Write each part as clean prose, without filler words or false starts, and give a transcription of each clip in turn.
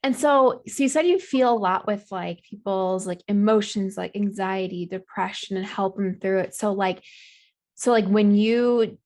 And so you said you feel a lot with like people's like emotions, like anxiety, depression, and help them through it. So like when you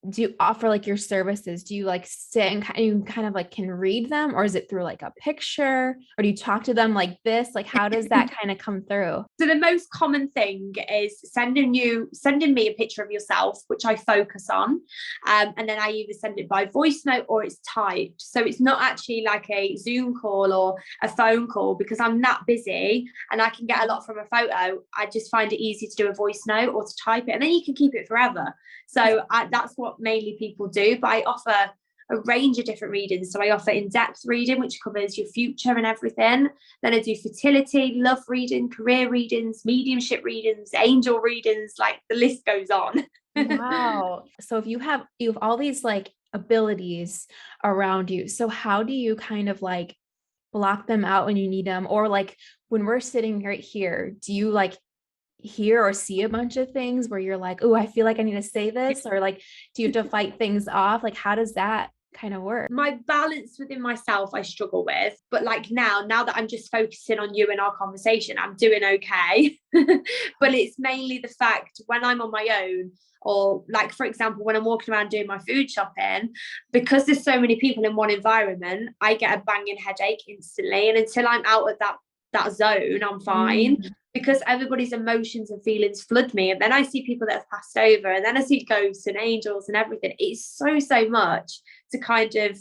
do you offer like your services, do you like sit and you kind of like can read them, or is it through like a picture, or do you talk to them like this? Like how does that kind of come through? So the most common thing is sending me a picture of yourself, which I focus on, and then I either send it by voice note or it's typed. So it's not actually like a Zoom call or a phone call, because I'm that busy and I can get a lot from a photo. I just find it easy to do a voice note or to type it, and then you can keep it forever. So that's what mainly people do. But I offer a range of different readings. So I offer in-depth reading, which covers your future and everything. Then I do fertility, love reading, career readings, mediumship readings, angel readings, like the list goes on. Wow. So if you have all these like abilities around you, so how do you kind of like block them out when you need them? Or like when we're sitting right here, do you like hear or see a bunch of things where you're like, oh, I feel like I need to say this? Or like, do you have to fight things off? Like, how does that kind of work? My balance within myself I struggle with, but like now that I'm just focusing on you and our conversation, I'm doing okay. But it's mainly the fact when I'm on my own, or like for example when I'm walking around doing my food shopping, because there's so many people in one environment, I get a banging headache instantly, and until I'm out of that zone, I'm fine, Mm. because everybody's emotions and feelings flood me. And then I see people that have passed over, and then I see ghosts and angels and everything. It's so much to kind of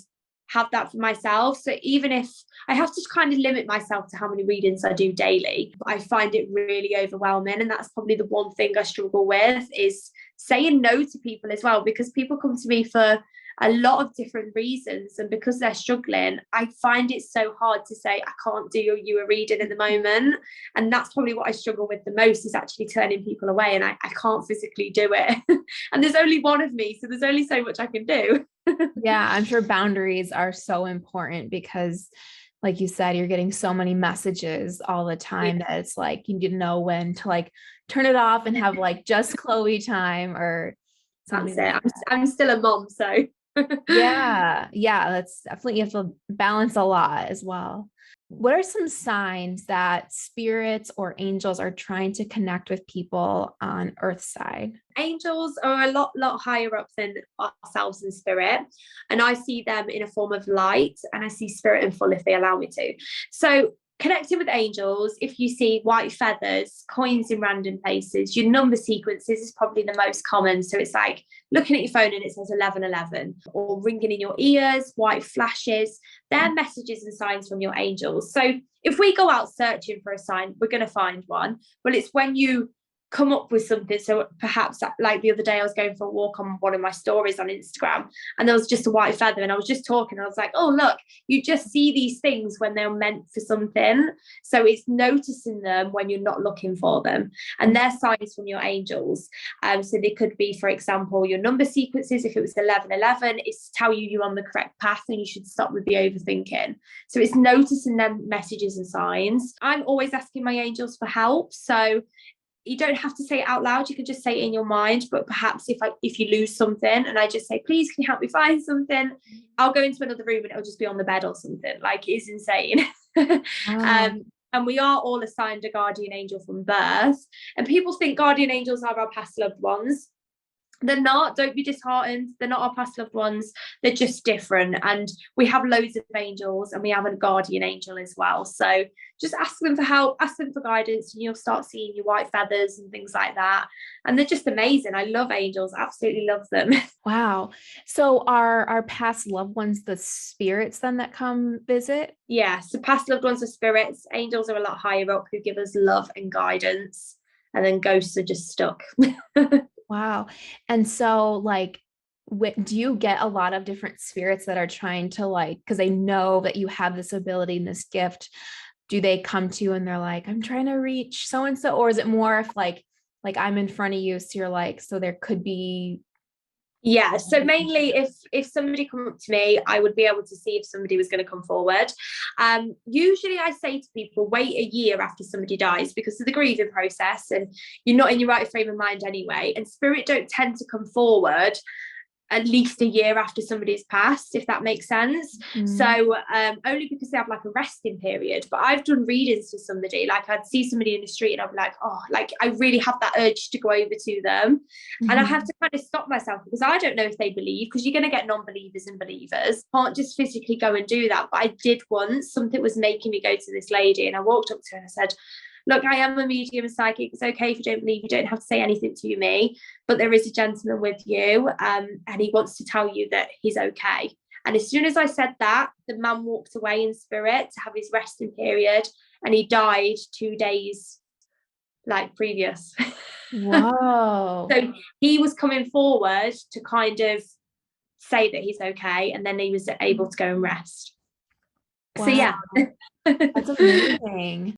have that for myself. So even if I have to kind of limit myself to how many readings I do daily, I find it really overwhelming. And that's probably the one thing I struggle with, is saying no to people as well, because people come to me for a lot of different reasons, and because they're struggling, I find it so hard to say I can't do you a reading at the moment. And that's probably what I struggle with the most, is actually turning people away, and I can't physically do it. And there's only one of me, so there's only so much I can do. Yeah, I'm sure boundaries are so important because, like you said, you're getting so many messages all the Yeah, time that it's like you need to know when to like turn it off and have like just Chloe time or that's something it. like that. I'm still a mom, so Yeah, yeah, that's definitely, you have to balance a lot as well. What are some signs that spirits or angels are trying to connect with people on Earth side? angels are a lot higher up than ourselves in spirit, and I see them in a form of light, and I see spirit in full if they allow me to. So connecting with angels, if you see white feathers, coins in random places, your number sequences is probably the most common. So it's like looking at your phone and it says 1111, or ringing in your ears, white flashes. They're messages and signs from your angels. So if we go out searching for a sign, we're going to find one. But it's when you come up with something. So perhaps like the other day I was going for a walk on one of my stories on Instagram, and there was just a white feather, and I was just talking, I was like, oh look, you just see these things when they're meant for something. So it's noticing them when you're not looking for them, and they're signs from your angels. So they could be, for example, your number sequences. If it was 1111, it's to tell you you're on the correct path and you should stop with the overthinking. So it's noticing them messages and signs. I'm always asking my angels for help, so you don't have to say it out loud, you can just say it in your mind. But perhaps if you lose something and I just say, please can you help me find something, I'll go into another room and it'll just be on the bed or something. Like, it's insane. Wow. And we are all assigned a guardian angel from birth, and people think guardian angels are our past loved ones. They're not. Don't be disheartened. They're not our past loved ones. They're just different. And we have loads of angels, and we have a guardian angel as well. So just ask them for help, ask them for guidance, and you'll start seeing your white feathers and things like that. And they're just amazing. I love angels, absolutely love them. Wow. So are our past loved ones the spirits then that come visit? Yeah. So past loved ones are spirits. Angels are a lot higher up, who give us love and guidance. And then ghosts are just stuck. Wow. And so like do you get a lot of different spirits that are trying to like, because they know that you have this ability and this gift, do they come to you and they're like, I'm trying to reach so and so? Or is it more if like I'm in front of you, so you're like, so there could be. Yeah, so mainly if somebody come up to me, I would be able to see if somebody was going to come forward. Usually I say to people, wait a year after somebody dies, because of the grieving process, and you're not in your right frame of mind anyway, and spirit don't tend to come forward at least a year after somebody's passed, if that makes sense. So only because they have like a resting period. But I've done readings for somebody, like I'd see somebody in the street and I'd be like, oh, like I really have that urge to go over to them. And I have to kind of stop myself, because I don't know if they believe, because you're going to get non-believers and believers. Can't just physically go and do that. But I did once. Something was making me go to this lady, and I walked up to her and I said, look, I am a medium and psychic. It's okay if you don't believe. You don't have to say anything to me, but there is a gentleman with you, and he wants to tell you that he's okay. And as soon as I said that, the man walked away in spirit to have his resting period, and he died 2 days like previous. Whoa. So he was coming forward to kind of say that he's okay, and then he was able to go and rest. Wow. So yeah. That's amazing.